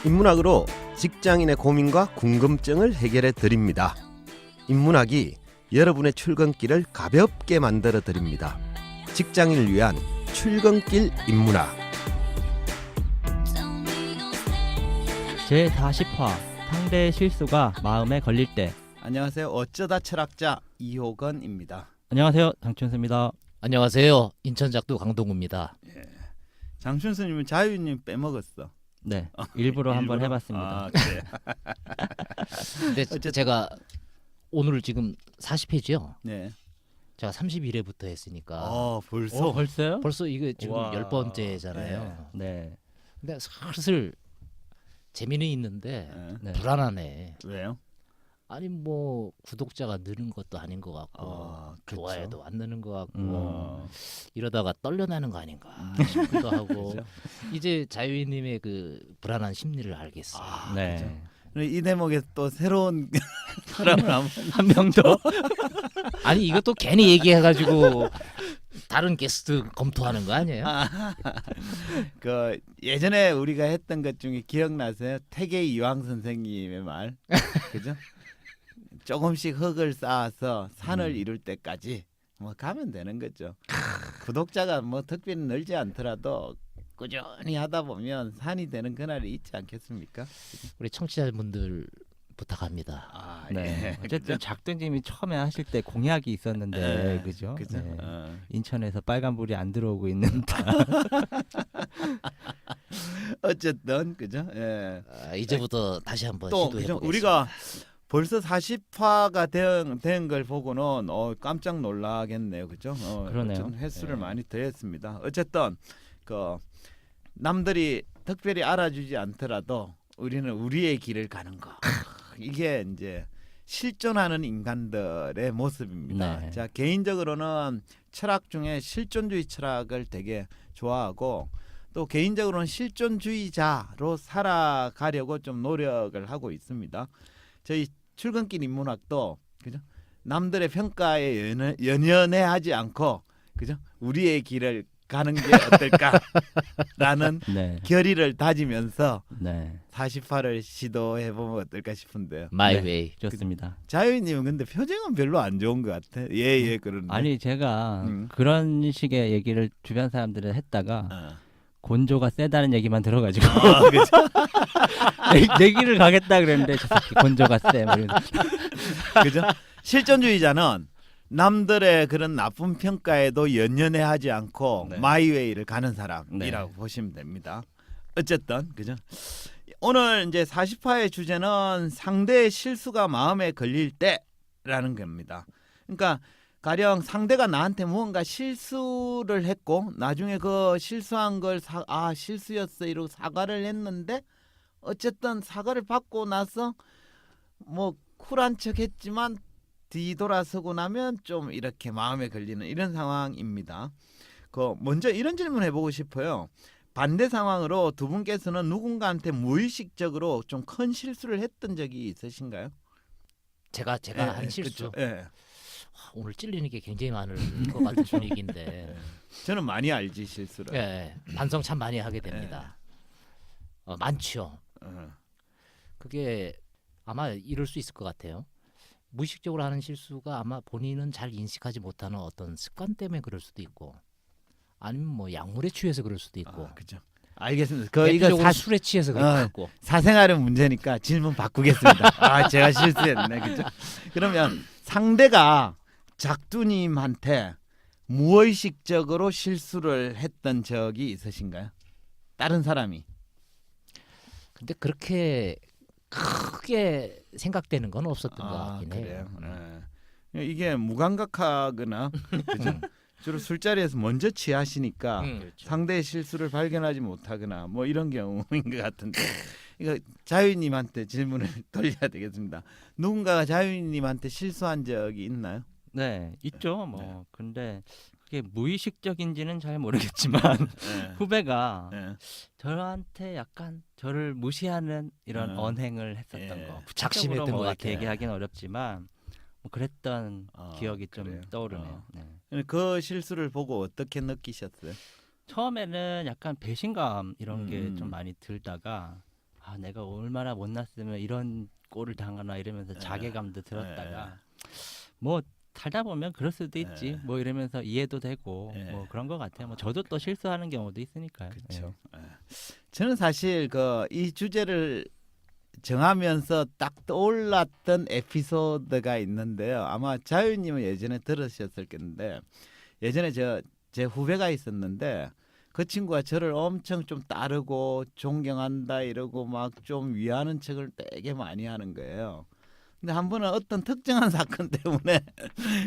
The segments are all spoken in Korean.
인문학으로 직장인의 고민과 궁금증을 해결해 드립니다. 인문학이 여러분의 출근길을 가볍게 만들어 드립니다. 직장인을 위한 출근길 인문학. 제40화 상대의 실수가 마음에 걸릴 때. 안녕하세요. 어쩌다 철학자 이호건입니다. 안녕하세요. 장춘수입니다. 안녕하세요. 인천작두 강동구입니다. 장춘수님은 자유님 빼먹었어. 네, 일부러 한번 해봤습니다. 아, 그래. 근데 어쨌든- 제가 오늘 지금 40회죠. 네. 제가 31회부터 했으니까 벌써. 벌써요? 벌써 이거 지금 와. 10번째잖아요. 네. 근데 슬슬 재미는 있는데 네. 네. 불안하네. 왜요? 아니 뭐 구독자가 느는 것도 아닌 것 같고 그쵸. 좋아요도 안 느는 것 같고 어. 이러다가 떨려나는 거 아닌가 싶기도 하고 그죠? 이제 자유인님의 그 불안한 심리를 알겠어요. 네. 이 대목에 또 새로운 사람을 한번 한 명 더. 아니 이것도 괜히 얘기해가지고 다른 게스트 검토하는 거 아니에요? 그 예전에 우리가 했던 것 중에 기억나세요? 태계 이황 선생님의 말, 그죠? 조금씩 흙을 쌓아서 산을 이룰 때까지 뭐 가면 되는 거죠. 구독자가 뭐 특별히 늘지 않더라도 꾸준히 하다 보면 산이 되는 그날이 있지 않겠습니까? 우리 청취자분들 부탁합니다. 아, 네. 예. 어쨌든 작두님이 처음에 하실 때 공약이 있었는데, 네. 그죠? 그죠? 네. 어. 인천에서 빨간불이 안 들어오고 있는. 어쨌든 그죠? 예. 이제부터 다시 한번 또 시도해 그죠? 보겠습니다. 우리가 벌써 40화가 된 걸 보고는 깜짝 놀라겠네요, 그죠? 그러네요. 어쨌든 횟수를 네. 많이 더했습니다. 어쨌든 그 남들이 특별히 알아주지 않더라도 우리는 우리의 길을 가는 거. 이게 이제 실존하는 인간들의 모습입니다. 네. 자, 개인적으로는 철학 중에 실존주의 철학을 되게 좋아하고 또 개인적으로는 실존주의자로 살아가려고 좀 노력을 하고 있습니다. 저희 출근길 인문학도 그죠? 남들의 평가에 연연해하지 않고 그죠? 우리의 길을 가는 게 어떨까라는 네. 결의를 다지면서 네. 48을 시도해 보면 어떨까 싶은데요. 마이 네. 웨이. 좋습니다. 자유님은 근데 표정은 별로 안 좋은 것 같아. 예, 그러는데. 아니, 제가 음. 그런 식의 얘기를 주변 사람들은 했다가 어. 곤조가 세다는 얘기만 들어가지고 그죠? 내 길을 가겠다 그랬는데 저 새끼 곤조가 세. 뭐 이러면서. 그죠? 실존주의자는 남들의 그런 나쁜 평가에도 연연해하지 않고 네. 마이웨이를 가는 사람이라고 네. 보시면 됩니다. 어쨌든 그죠? 오늘 이제 40화의 주제는 상대의 실수가 마음에 걸릴 때라는 겁니다. 그러니까 가령 상대가 나한테 무언가 실수를 했고 나중에 그 실수한 걸 실수였어 이러고 사과를 했는데 어쨌든 사과를 받고 나서 뭐 쿨한 척했지만 뒤돌아서고 나면 좀 이렇게 마음에 걸리는 이런 상황입니다. 먼저 이런 질문 해보고 싶어요. 반대 상황으로 두 분께서는 누군가한테 무의식적으로 좀 큰 실수를 했던 적이 있으신가요? 제가 한 실수. 그렇죠. 예. 오늘 찔리는 게 굉장히 많을 것 같은 분위기인데 저는 많이 알지 실수를. 예, 반성 참 많이 하게 됩니다. 많죠. 어. 그게 아마 이럴 수 있을 것 같아요. 무의식적으로 하는 실수가 아마 본인은 잘 인식하지 못하는 어떤 습관 때문에 그럴 수도 있고 아니면 뭐 약물에 취해서 그럴 수도 있고 그죠. 알겠습니다. 이거 대표적으로 술에 취해서 그럴 것 같고 사생활의 문제니까 질문 바꾸겠습니다. 제가 실수했네, 그죠? 그러면 상대가 작두님한테 무의식적으로 실수를 했던 적이 있으신가요? 다른 사람이? 근데 그렇게 크게 생각되는 건 없었던 것 같긴 해요. 그래요. 네. 이게 무감각하거나 그죠? 주로 술자리에서 먼저 취하시니까 그렇죠. 상대의 실수를 발견하지 못하거나 뭐 이런 경우인 것 같은데 이거 자유님한테 질문을 돌려야 되겠습니다. 누군가가 자유님한테 실수한 적이 있나요? 네, 있죠. 뭐 근데 그게 무의식적인지는 잘 모르겠지만 네. 후배가 네. 저한테 약간 저를 무시하는 이런 어. 언행을 했었던 예. 거. 작심했던 구체적으로 뭐 것 이렇게 같아. 얘기하기는 어렵지만 뭐 그랬던 기억이 그래요? 좀 떠오르네요. 네. 그 실수를 보고 어떻게 느끼셨어요? 처음에는 약간 배신감 이런 게 음. 좀 많이 들다가 아 내가 얼마나 못났으면 이런 꼴을 당하나 이러면서 자괴감도 들었다가 뭐 살다 보면 그럴 수도 있지 뭐 이러면서 이해도 되고 뭐 그런 것 같아요. 뭐 저도 또 실수하는 경우도 있으니까요. 그렇죠. 저는 사실 이 주제를 정하면서 딱 떠올랐던 에피소드가 있는데요. 아마 자유님은 예전에 들으셨을 텐데 예전에 제 후배가 있었는데 그 친구가 저를 엄청 좀 따르고 존경한다 이러고 막 좀 위하는 척을 되게 많이 하는 거예요. 근데 한 번은 어떤 특정한 사건 때문에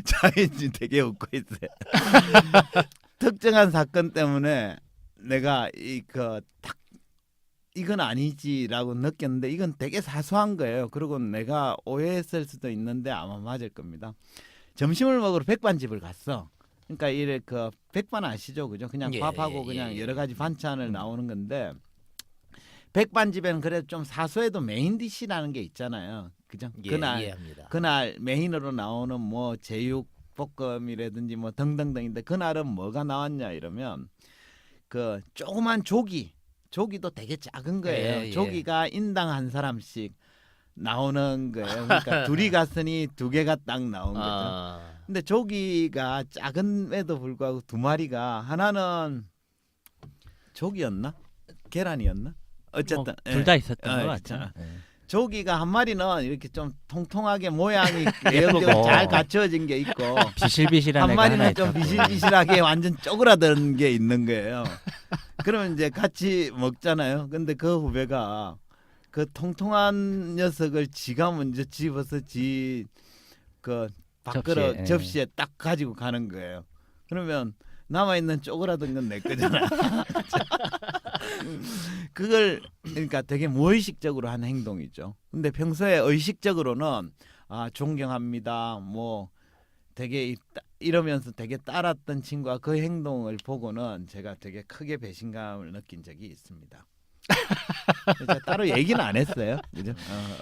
자유님 되게 웃고 있어요. 특정한 사건 때문에 내가 이건 아니지라고 느꼈는데 이건 되게 사소한 거예요. 그리고 내가 오해했을 수도 있는데 아마 맞을 겁니다. 점심을 먹으러 백반집을 갔어. 그러니까 이래 백반 아시죠, 그죠? 그냥 밥하고 그냥 여러 가지 반찬을 나오는 건데 백반집에는 그래도 좀 사소해도 메인 디시라는 게 있잖아요, 그죠? 이해합니다. 그날 메인으로 나오는 뭐 제육 볶음이라든지 뭐 등등등인데 그날은 뭐가 나왔냐 이러면 그 조그만 조기도 되게 작은 거예요. 조기가 인당 한 사람씩 나오는 거예요. 그러니까 둘이 갔으니 두 개가 딱 나온 거죠. 근데 조기가 작은에도 불구하고 두 마리가 하나는 조기였나? 계란이었나? 어쨌든 둘 다 있었던 것 그쵸. 같아요. 조기가 한 마리는 이렇게 좀 통통하게 모양이 잘 갖춰진 게 있고 비실비실한 한 애가 하나 마리는 좀 있었고. 비실비실하게 완전 쪼그라든 게 있는 거예요. 그러면 이제 같이 먹잖아요. 근데 그 후배가 그 통통한 녀석을 지가 먼저 집어서 그 밥그릇 접시에 딱 가지고 가는 거예요. 그러면 남아 있는 쪼그라든 건 내 거잖아. 그걸 그러니까 되게 무의식적으로 한 행동이죠. 근데 평소에 의식적으로는 존경합니다. 뭐 되게 이러면서 되게 따랐던 친구가 그 행동을 보고는 제가 되게 크게 배신감을 느낀 적이 있습니다. 제가 따로 얘기는 안 했어요. 그죠?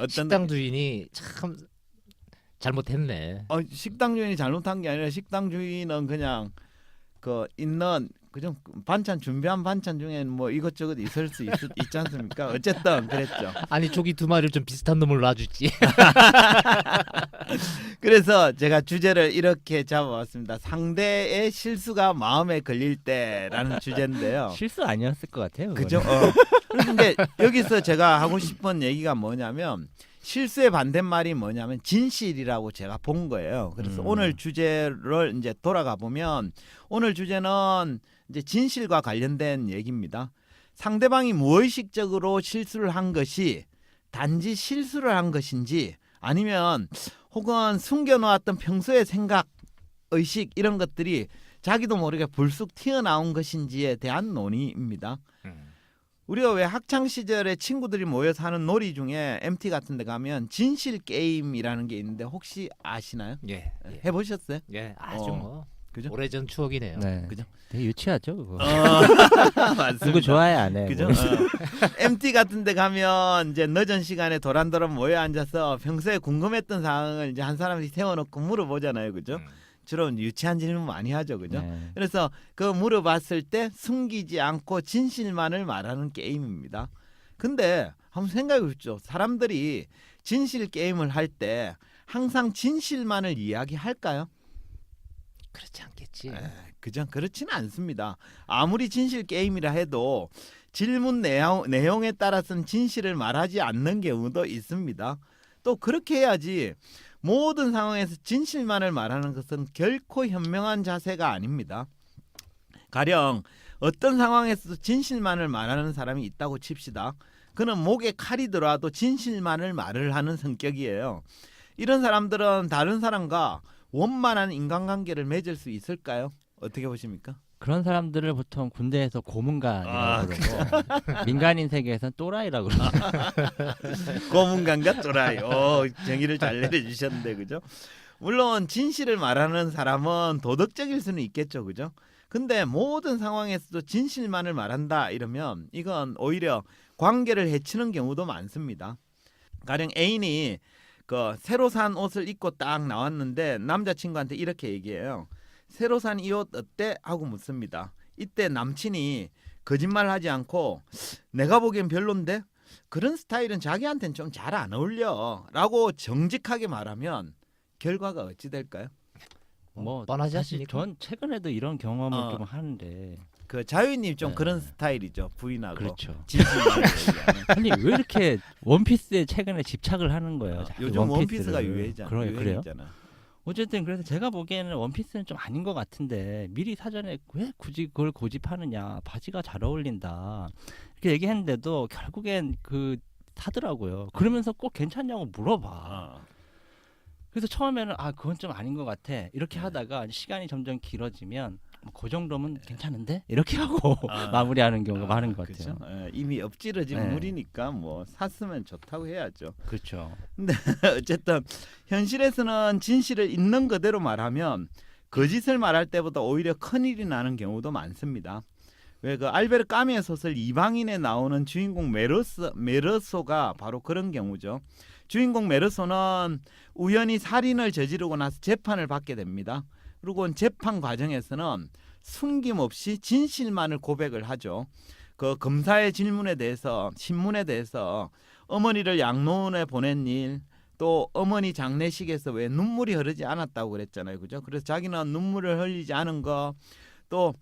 식당 주인이 참 잘못했네. 식당 주인이 잘못한 게 아니라 식당 주인은 그냥 있는 그죠? 반찬 준비한 반찬 중에는 뭐 이것저것 있을 수 있지 않습니까? 어쨌든 그랬죠. 아니 조기 두 마리를 좀 비슷한 놈을 놔주지. 그래서 제가 주제를 이렇게 잡아왔습니다. 상대의 실수가 마음에 걸릴 때라는 주제인데요. 실수 아니었을 것 같아요. 그죠? 그런데 여기서 제가 하고 싶은 얘기가 뭐냐면 실수의 반대말이 뭐냐면 진실이라고 제가 본 거예요. 그래서 오늘 주제를 이제 돌아가 보면 오늘 주제는 이제 진실과 관련된 얘기입니다. 상대방이 무의식적으로 실수를 한 것이 단지 실수를 한 것인지 아니면 혹은 숨겨놓았던 평소의 생각, 의식 이런 것들이 자기도 모르게 불쑥 튀어나온 것인지에 대한 논의입니다. 우리가 왜 학창 시절에 친구들이 모여서 하는 놀이 중에 MT 같은 데 가면 진실 게임이라는 게 있는데 혹시 아시나요? 예. 해보셨어요? 예, 아주 뭐 그죠? 오래전 추억이네요. 네. 그죠? 되게 유치하죠, 그거. 맞습니다. 누구 좋아해 안 해? 그죠? 뭐. MT 같은 데 가면 이제 늦은 시간에 도란도란 모여 앉아서 평소에 궁금했던 사항을 이제 한 사람씩 세워놓고 물어보잖아요. 그죠? 주로 유치한 질문 많이 하죠. 그죠? 네. 그래서 그 물어봤을 때 숨기지 않고 진실만을 말하는 게임입니다. 근데 한번 생각해 보십시오. 사람들이 진실 게임을 할 때 항상 진실만을 이야기할까요? 그렇지 않겠지. 그죠? 그렇지는 않습니다. 아무리 진실 게임이라 해도 질문 내용에 따라서는 진실을 말하지 않는 경우도 있습니다. 또 그렇게 해야지 모든 상황에서 진실만을 말하는 것은 결코 현명한 자세가 아닙니다. 가령 어떤 상황에서도 진실만을 말하는 사람이 있다고 칩시다. 그는 목에 칼이 들어와도 진실만을 말을 하는 성격이에요. 이런 사람들은 다른 사람과 원만한 인간관계를 맺을 수 있을까요? 어떻게 보십니까? 그런 사람들을 보통 군대에서 고문관이라고 그러고 민간인 세계에서는 또라이라고 그러죠. 고문관과 또라이. 정의를 잘 내려주셨는데 그죠? 물론 진실을 말하는 사람은 도덕적일 수는 있겠죠, 그죠? 근데 모든 상황에서도 진실만을 말한다 이러면 이건 오히려 관계를 해치는 경우도 많습니다. 가령 애인이 새로 산 옷을 입고 딱 나왔는데 남자친구한테 이렇게 얘기해요. 새로 산 이 옷 어때? 하고 묻습니다. 이때 남친이 거짓말하지 않고 내가 보기엔 별론데 그런 스타일은 자기한테는 좀 잘 안 어울려라고 정직하게 말하면 결과가 어찌 될까요? 뭐 뻔하지 사실 않습니까? 전 최근에도 이런 경험을 어. 좀 하는데 그 자유님 좀 네. 그런 스타일이죠. 부인하고 그렇죠. 진실만을 얘기하는. 아니 왜 이렇게 원피스에 최근에 집착을 하는 거예요? 자꾸 요즘 원피스를. 원피스가 유행이잖아. 그래요? 유행이잖아. 어쨌든 그래서 제가 보기에는 원피스는 좀 아닌 것 같은데 미리 사전에 왜 굳이 그걸 고집하느냐, 바지가 잘 어울린다 이렇게 얘기했는데도 결국엔 그 사더라고요. 그러면서 꼭 괜찮냐고 물어봐. 어. 그래서 처음에는 아 그건 좀 아닌 것 같아 이렇게 하다가 시간이 점점 길어지면 그 정도면 괜찮은데 이렇게 하고 마무리하는 경우가 많은 것 같아요. 그렇죠? 예, 이미 엎질러진 네. 물이니까 뭐 샀으면 좋다고 해야죠. 그렇죠. 어쨌든 현실에서는 진실을 있는 그대로 말하면 거짓을 말할 때보다 오히려 큰일이 나는 경우도 많습니다. 왜 그 알베르 까미의 소설 이방인에 나오는 주인공 메르소가 바로 그런 경우죠. 주인공 메르소는 우연히 살인을 저지르고 나서 재판을 받게 됩니다. 그리고 재판 과정에서는 숨김없이 진실만을 고백을 하죠. 그 검사의 질문에 대해서 신문에 대해서 어머니를 양로원에 보낸 일, 또 어머니 장례식에서 왜 눈물이 흐르지 않았다고 그랬잖아요, 그죠? 그래서 자기는 눈물을 흘리지 않은 거, 또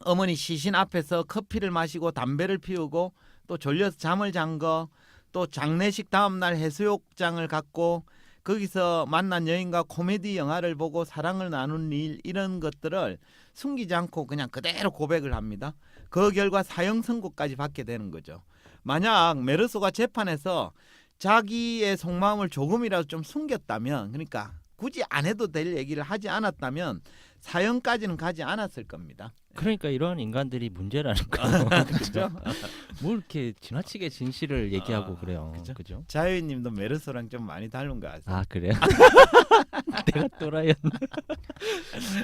어머니 시신 앞에서 커피를 마시고 담배를 피우고 또 졸려서 잠을 잔 거, 또 장례식 다음 날 해수욕장을 갔고 거기서 만난 여인과 코미디 영화를 보고 사랑을 나눈 일 이런 것들을 숨기지 않고 그냥 그대로 고백을 합니다. 그 결과 사형 선고까지 받게 되는 거죠. 만약 메르소가 재판에서 자기의 속마음을 조금이라도 좀 숨겼다면, 그러니까 굳이 안 해도 될 얘기를 하지 않았다면 사형까지는 가지 않았을 겁니다. 그러니까 이런 인간들이 문제라는 거예요. 그렇죠? 뭐 이렇게 지나치게 진실을 얘기하고 그래요. 그죠? 그죠? 자유님도 메르소랑 좀 많이 닮은 것 같아요. 아 그래요? 내가 또라이였나?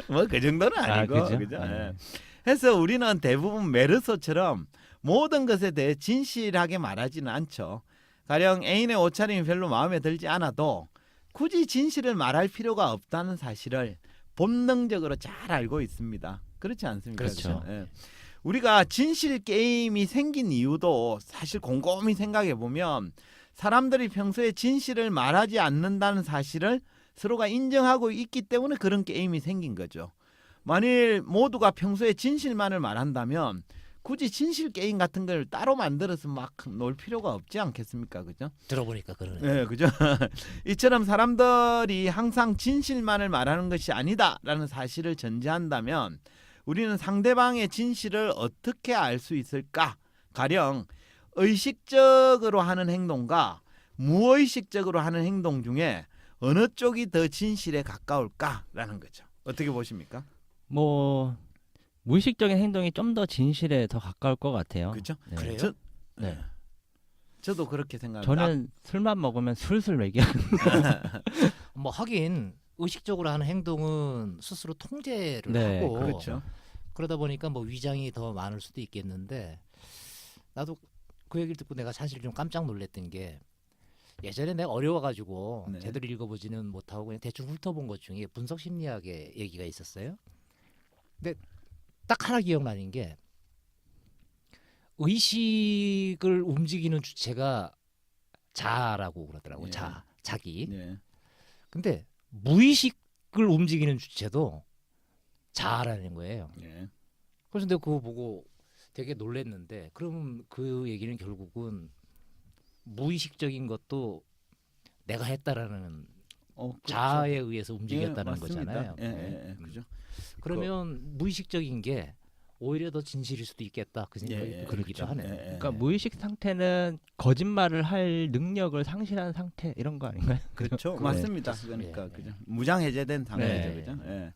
뭐 그 정도는 아니고, 그죠? 그죠? 아. 예. 해서 우리는 대부분 메르소처럼 모든 것에 대해 진실하게 말하지는 않죠. 가령 애인의 옷차림이 별로 마음에 들지 않아도 굳이 진실을 말할 필요가 없다는 사실을 본능적으로 잘 알고 있습니다. 그렇지 않습니까? 그렇죠. 그죠? 예. 우리가 진실 게임이 생긴 이유도 사실 곰곰이 생각해 보면 사람들이 평소에 진실을 말하지 않는다는 사실을 서로가 인정하고 있기 때문에 그런 게임이 생긴 거죠. 만일 모두가 평소에 진실만을 말한다면 굳이 진실 게임 같은 걸 따로 만들어서 막 놀 필요가 없지 않겠습니까? 그죠? 들어보니까 그러네. 네, 그죠? 이처럼 사람들이 항상 진실만을 말하는 것이 아니다라는 사실을 전제한다면 우리는 상대방의 진실을 어떻게 알 수 있을까? 가령 의식적으로 하는 행동과 무의식적으로 하는 행동 중에 어느 쪽이 더 진실에 가까울까라는 거죠. 어떻게 보십니까? 뭐 무의식적인 행동이 좀 더 진실에 더 가까울 것 같아요. 그렇죠? 네. 그래요? 저, 네. 저도 그렇게 생각합니다. 저는 술만 먹으면 술술 얘기하는. 뭐 하긴 의식적으로 하는 행동은 스스로 통제를 네, 하고 그렇죠. 그러다 보니까 뭐 위장이 더 많을 수도 있겠는데 나도 그 얘기를 듣고 내가 사실 좀 깜짝 놀랐던 게 예전에 내가 어려워가지고 네. 제대로 읽어보지는 못하고 그냥 대충 훑어본 것 중에 분석 심리학의 얘기가 있었어요. 근데 딱 하나 기억나는 게 의식을 움직이는 주체가 자라고 그러더라고요. 예. 자기. 네. 근데 무의식을 움직이는 주체도 자라는 거예요. 네. 그래서 내가 그거 보고 되게 놀랐는데 그럼 그 얘기는 결국은 무의식적인 것도 내가 했다라는 그렇죠. 자아에 의해서 움직였다는 맞습니다. 거잖아요. 예, 예, 예, 그죠. 그러면 무의식적인 게 오히려 더 진실일 수도 있겠다. 그 생각이 예, 예, 들기도 그렇죠. 하네요. 예, 예. 그러니까 무의식 상태는 거짓말을 할 능력을 상실한 상태 이런 거 아닌가요? 그렇죠. 네. 맞습니다. 그러니까 예, 예. 그죠. 무장 해제된 상태죠. 네. 그죠. 예.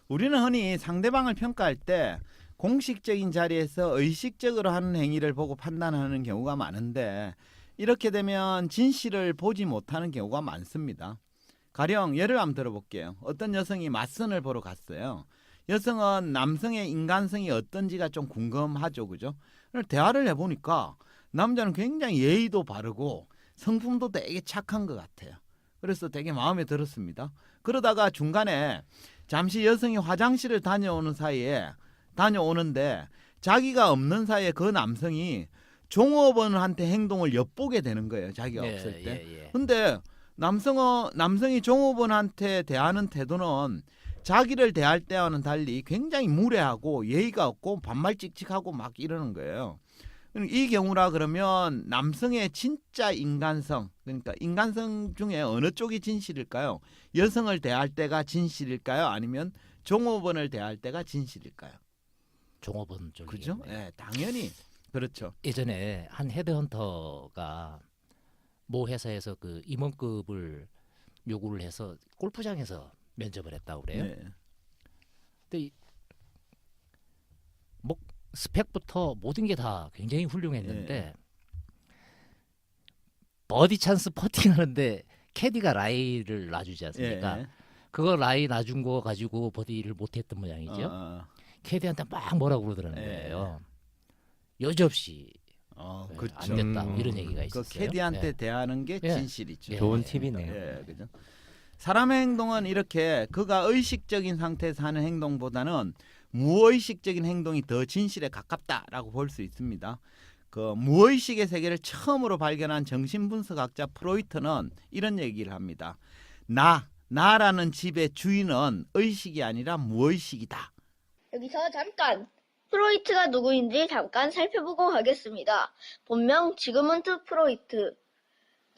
우리는 흔히 상대방을 평가할 때 공식적인 자리에서 의식적으로 하는 행위를 보고 판단하는 경우가 많은데 이렇게 되면 진실을 보지 못하는 경우가 많습니다. 가령 예를 한번 들어볼게요. 어떤 여성이 맞선을 보러 갔어요. 여성은 남성의 인간성이 어떤지가 좀 궁금하죠, 그죠? 대화를 해보니까 남자는 굉장히 예의도 바르고 성품도 되게 착한 것 같아요. 그래서 되게 마음에 들었습니다. 그러다가 중간에 잠시 여성이 화장실을 다녀오는데 자기가 없는 사이에 그 남성이 종업원한테 행동을 엿보게 되는 거예요. 자기가 없을 때. 예. 근데 남성이 종업원한테 대하는 태도는 자기를 대할 때와는 달리 굉장히 무례하고 예의가 없고 반말 찍찍하고 막 이러는 거예요. 이 경우라 그러면 남성의 진짜 인간성, 그러니까 인간성 중에 어느 쪽이 진실일까요? 여성을 대할 때가 진실일까요? 아니면 종업원을 대할 때가 진실일까요? 종업원 쪽이. 그죠? 예, 당연히 그렇죠. 예전에 한 헤드헌터가 모 회사에서 그 임원급을 요구를 해서 골프장에서 면접을 했다고 그래요. 네. 근데 뭐 스펙부터 모든 게 다 굉장히 훌륭했는데 버디 찬스 퍼팅하는데 캐디가 라이를 놔주지 않습니까? 예. 그거 라이 놔준 거 가지고 버디를 못했던 모양이죠. 캐디한테 막 뭐라고 그러더라는 예. 거예요. 여지없이 그렇죠. 안 됐다 음. 이런 얘기가 그 있었어요. 캐디한테 예. 대하는 게 예. 진실이죠. 예. 좋은 팁이네요. 예, 그죠. 사람의 행동은 이렇게 그가 의식적인 상태에서 하는 행동보다는 무의식적인 행동이 더 진실에 가깝다라고 볼 수 있습니다. 그 무의식의 세계를 처음으로 발견한 정신분석학자 프로이트는 이런 얘기를 합니다. 나라는 집의 주인은 의식이 아니라 무의식이다. 여기서 잠깐 프로이트가 누구인지 잠깐 살펴보고 가겠습니다. 본명 지그문트 프로이트.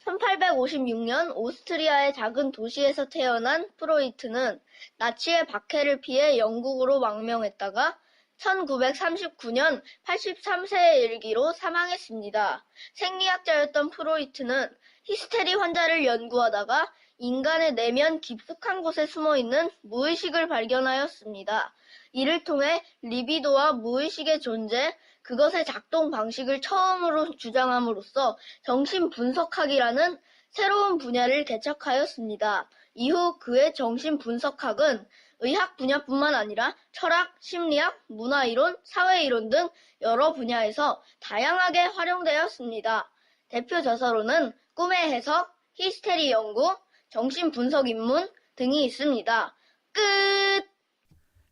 1856년 오스트리아의 작은 도시에서 태어난 프로이트는 나치의 박해를 피해 영국으로 망명했다가 1939년 83세의 일기로 사망했습니다. 생리학자였던 프로이트는 히스테리 환자를 연구하다가 인간의 내면 깊숙한 곳에 숨어있는 무의식을 발견하였습니다. 이를 통해 리비도와 무의식의 존재, 그것의 작동 방식을 처음으로 주장함으로써 정신분석학이라는 새로운 분야를 개척하였습니다. 이후 그의 정신분석학은 의학 분야뿐만 아니라 철학, 심리학, 문화이론, 사회이론 등 여러 분야에서 다양하게 활용되었습니다. 대표 저서로는 꿈의 해석, 히스테리 연구, 정신분석 입문 등이 있습니다. 끝!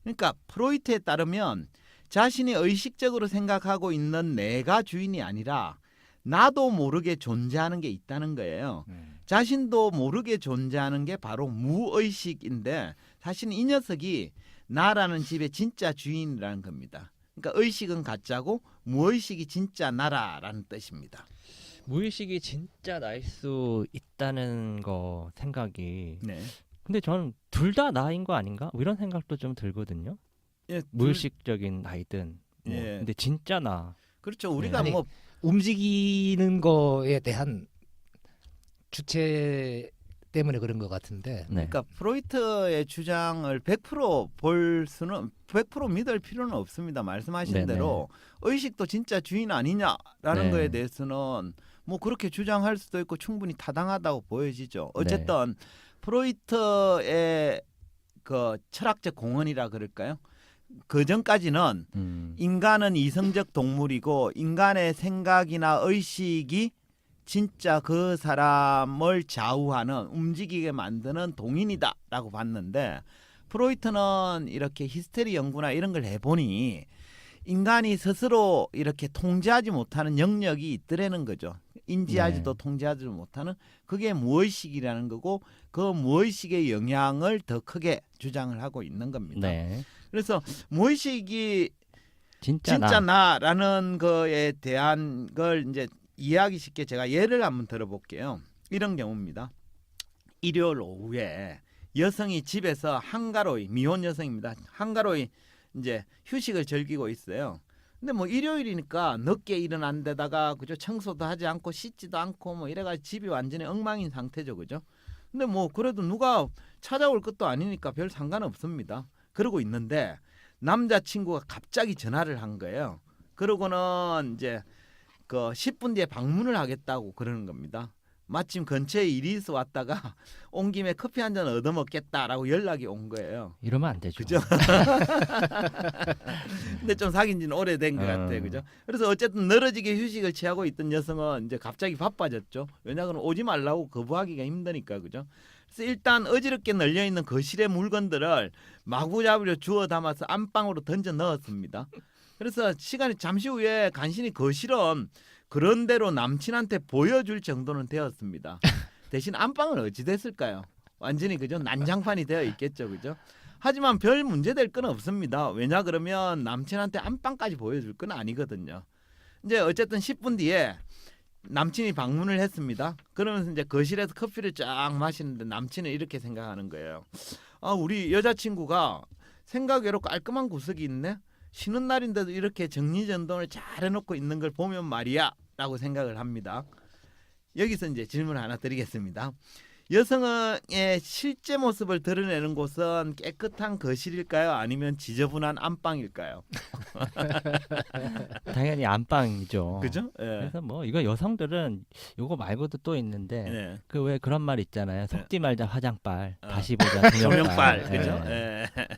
그러니까 프로이트에 따르면 자신이 의식적으로 생각하고 있는 내가 주인이 아니라 나도 모르게 존재하는 게 있다는 거예요. 자신도 모르게 존재하는 게 바로 무의식인데 사실 이 녀석이 나라는 집의 진짜 주인이라는 겁니다. 그러니까 의식은 가짜고 무의식이 진짜 나라라는 뜻입니다. 무의식이 진짜 날 수 있다는 거 생각이 네. 근데 저는 둘 다 나인 거 아닌가? 뭐 이런 생각도 좀 들거든요. 예, 무의식적인 나이든 뭐. 예. 근데 진짜 나 그렇죠. 우리가 아니, 뭐 움직이는 거에 대한 주체 때문에 그런 것 같은데. 네. 그러니까 프로이트의 주장을 100% 믿을 필요는 없습니다. 말씀하신 네네. 대로 의식도 진짜 주인 아니냐라는 네. 거에 대해서는 뭐 그렇게 주장할 수도 있고 충분히 타당하다고 보여지죠. 어쨌든 프로이트의 그 철학적 공헌이라 그럴까요? 그 전까지는 인간은 이성적 동물이고 인간의 생각이나 의식이 진짜 그 사람을 좌우하는 움직이게 만드는 동인이다라고 봤는데 프로이트는 이렇게 히스테리 연구나 이런 걸 해보니 인간이 스스로 이렇게 통제하지 못하는 영역이 있더라는 거죠. 인지하지도 통제하지 못하는 그게 무의식이라는 거고 그 무의식의 영향을 더 크게 주장을 하고 있는 겁니다. 네. 그래서 무의식이 진짜 진짜 나라는 거에 대한 걸 이제 이해하기 쉽게 제가 예를 한번 들어볼게요. 이런 경우입니다. 일요일 오후에 여성이 집에서 한가로이 미혼 여성입니다. 한가로이 이제 휴식을 즐기고 있어요. 근데 뭐 일요일이니까 늦게 일어난 데다가 그죠 청소도 하지 않고 씻지도 않고 뭐 이래가지고 집이 완전히 엉망인 상태죠, 그죠? 근데 뭐 그래도 누가 찾아올 것도 아니니까 별 상관없습니다. 그러고 있는데 남자친구가 갑자기 전화를 한 거예요. 그러고는 이제 그 10분 뒤에 방문을 하겠다고 그러는 겁니다. 마침 근처에 일이 있어 왔다가 온 김에 커피 한 잔 얻어먹겠다라고 연락이 온 거예요. 이러면 안 되죠. 그죠? 근데 좀 사귄 지는 오래된 것 같아요. 그죠? 그래서 어쨌든 늘어지게 휴식을 취하고 있던 여성은 이제 갑자기 바빠졌죠. 왜냐하면 오지 말라고 거부하기가 힘드니까. 그죠? 그래서 일단 어지럽게 널려 있는 거실의 물건들을 마구잡이로 주워 담아서 안방으로 던져 넣었습니다. 그래서 시간이 잠시 후에 간신히 거실은 그런대로 남친한테 보여줄 정도는 되었습니다. 대신 안방은 어찌 됐을까요? 완전히 그죠? 난장판이 되어 있겠죠, 그죠? 하지만 별 문제될 건 없습니다. 왜냐 그러면 남친한테 안방까지 보여줄 건 아니거든요. 이제 어쨌든 10분 뒤에 남친이 방문을 했습니다. 그러면서 이제 거실에서 커피를 쫙 마시는데 남친은 이렇게 생각하는 거예요. 아, 우리 여자친구가 생각외로 깔끔한 구석이 있네. 쉬는 날인데도 이렇게 정리정돈을 잘 해놓고 있는 걸 보면 말이야 라고 생각을 합니다. 여기서 이제 질문 하나 드리겠습니다. 여성의 실제 모습을 드러내는 곳은 깨끗한 거실일까요? 아니면 지저분한 안방일까요? 당연히 안방이죠. 그죠? 예. 그래서 뭐 이거 여성들은 요거 말고도 또 있는데 예. 그 왜 그런 말 있잖아요. 속지 말자 화장빨, 어. 다시 보자 조명빨, 조명빨. 그죠? 예. 예.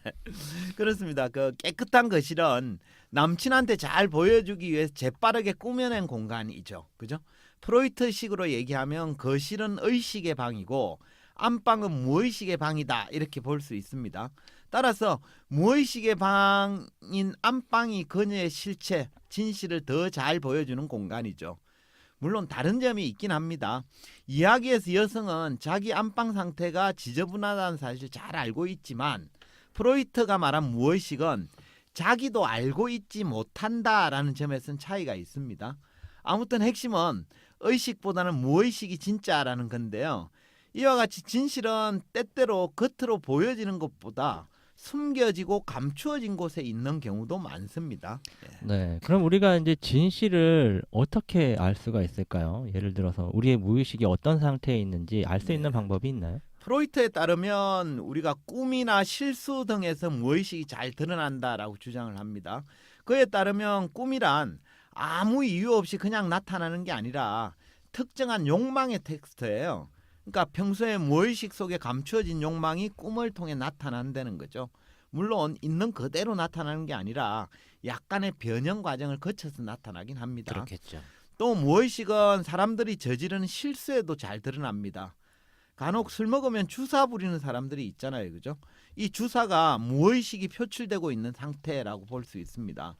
그렇습니다. 그 깨끗한 거실은 남친한테 잘 보여주기 위해서 재빠르게 꾸며낸 공간이죠, 그죠? 프로이트식으로 얘기하면 거실은 의식의 방이고 안방은 무의식의 방이다 이렇게 볼 수 있습니다. 따라서 무의식의 방인 안방이 그녀의 실체, 진실을 더 잘 보여주는 공간이죠. 물론 다른 점이 있긴 합니다. 이야기에서 여성은 자기 안방 상태가 지저분하다는 사실을 잘 알고 있지만 프로이트가 말한 무의식은 자기도 알고 있지 못한다라는 점에서는 차이가 있습니다. 아무튼 핵심은 의식보다는 무의식이 진짜라는 건데요. 이와 같이 진실은 때때로 겉으로 보여지는 것보다 숨겨지고 감추어진 곳에 있는 경우도 많습니다. 네. 그럼 우리가 이제 진실을 어떻게 알 수가 있을까요? 예를 들어서 우리의 무의식이 어떤 상태에 있는지 알 수 있는 방법이 있나요? 프로이트에 따르면 우리가 꿈이나 실수 등에서 무의식이 잘 드러난다라고 주장을 합니다. 그에 따르면 꿈이란 아무 이유 없이 그냥 나타나는 게 아니라 특정한 욕망의 텍스트예요. 그러니까 평소에 무의식 속에 감추어진 욕망이 꿈을 통해 나타난다는 거죠. 물론 있는 그대로 나타나는 게 아니라 약간의 변형 과정을 거쳐서 나타나긴 합니다. 그렇겠죠. 또 무의식은 사람들이 저지르는 실수에도 잘 드러납니다. 간혹 술 먹으면 주사 부리는 사람들이 있잖아요, 그죠? 이 주사가 무의식이 표출되고 있는 상태라고 볼 수 있습니다.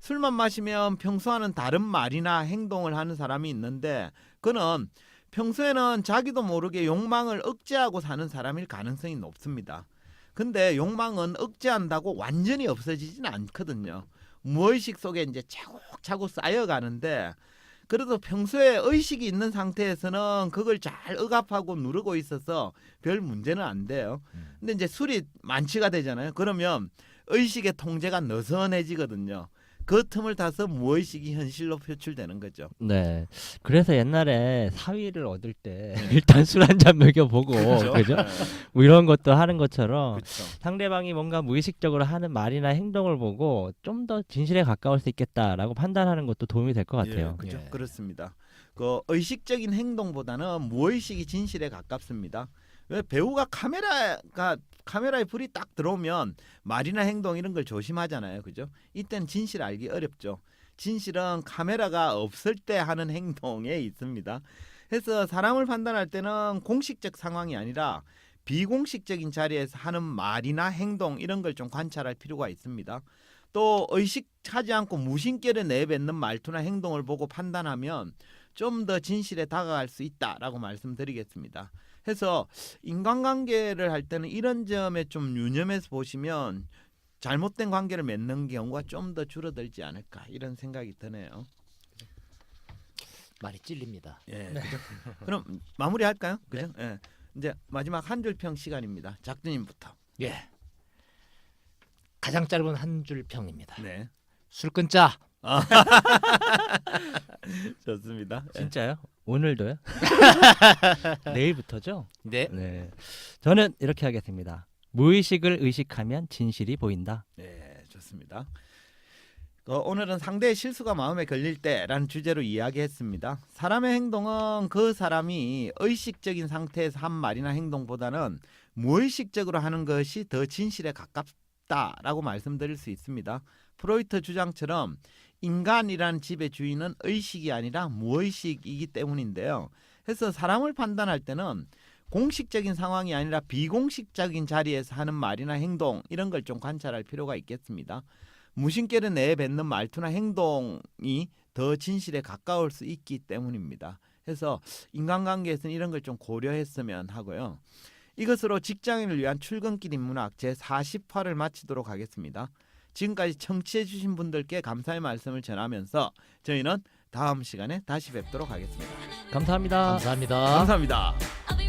술만 마시면 평소와는 다른 말이나 행동을 하는 사람이 있는데 그는 평소에는 자기도 모르게 욕망을 억제하고 사는 사람일 가능성이 높습니다. 근데 욕망은 억제한다고 완전히 없어지진 않거든요. 무의식 속에 이제 차곡차곡 쌓여가는데 그래도 평소에 의식이 있는 상태에서는 그걸 잘 억압하고 누르고 있어서 별 문제는 안 돼요. 근데 이제 술이 만취가 되잖아요. 그러면 의식의 통제가 느슨해지거든요. 그 틈을 타서 무의식이 현실로 표출되는 거죠. 네. 그래서 옛날에 사위를 얻을 때 일단 술 한 잔 먹여보고 그죠? 뭐 이런 것도 하는 것처럼 그렇죠. 상대방이 뭔가 무의식적으로 하는 말이나 행동을 보고 좀 더 진실에 가까울 수 있겠다라고 판단하는 것도 도움이 될 것 같아요. 그죠? 예. 그렇습니다. 그 의식적인 행동보다는 무의식이 진실에 가깝습니다. 왜 배우가 카메라에 불이 딱 들어오면 말이나 행동 이런 걸 조심하잖아요, 그죠? 이때는 진실 알기 어렵죠. 진실은 카메라가 없을 때 하는 행동에 있습니다. 그래서 사람을 판단할 때는 공식적 상황이 아니라 비공식적인 자리에서 하는 말이나 행동 이런 걸 좀 관찰할 필요가 있습니다. 또 의식하지 않고 무심결에 내뱉는 말투나 행동을 보고 판단하면 좀 더 진실에 다가갈 수 있다라고 말씀드리겠습니다. 해서 인간관계를 할 때는 이런 점에 좀 유념해서 보시면 잘못된 관계를 맺는 경우가 좀 더 줄어들지 않을까 이런 생각이 드네요. 말이 찔립니다. 예, 그죠? 그럼 마무리할까요? 그죠? 예. 이제 마지막 한 줄 평 시간입니다. 작두님부터. 예. 가장 짧은 한 줄 평입니다. 네, 술 끊자. 좋습니다. 예. 진짜요? 오늘도요? 내일부터죠? 네. 네. 저는 이렇게 하겠습니다. 무의식을 의식하면 진실이 보인다. 네, 좋습니다. 오늘은 상대의 실수가 마음에 걸릴 때라는 주제로 이야기했습니다. 사람의 행동은 그 사람이 의식적인 상태에서 한 말이나 행동보다는 무의식적으로 하는 것이 더 진실에 가깝다라고 말씀드릴 수 있습니다. 프로이트 주장처럼 인간이란 집의 주인은 의식이 아니라 무의식이기 때문인데요. 그래서 사람을 판단할 때는 공식적인 상황이 아니라 비공식적인 자리에서 하는 말이나 행동 이런 걸 좀 관찰할 필요가 있겠습니다. 무심결에 내뱉는 말투나 행동이 더 진실에 가까울 수 있기 때문입니다. 그래서 인간관계에서는 이런 걸 좀 고려했으면 하고요. 이것으로 직장인을 위한 출근길 인문학 제40화를 마치도록 하겠습니다. 지금까지 청취해 주신 분들께 감사의 말씀을 전하면서 저희는 다음 시간에 다시 뵙도록 하겠습니다. 감사합니다. 감사합니다. 감사합니다. I'll be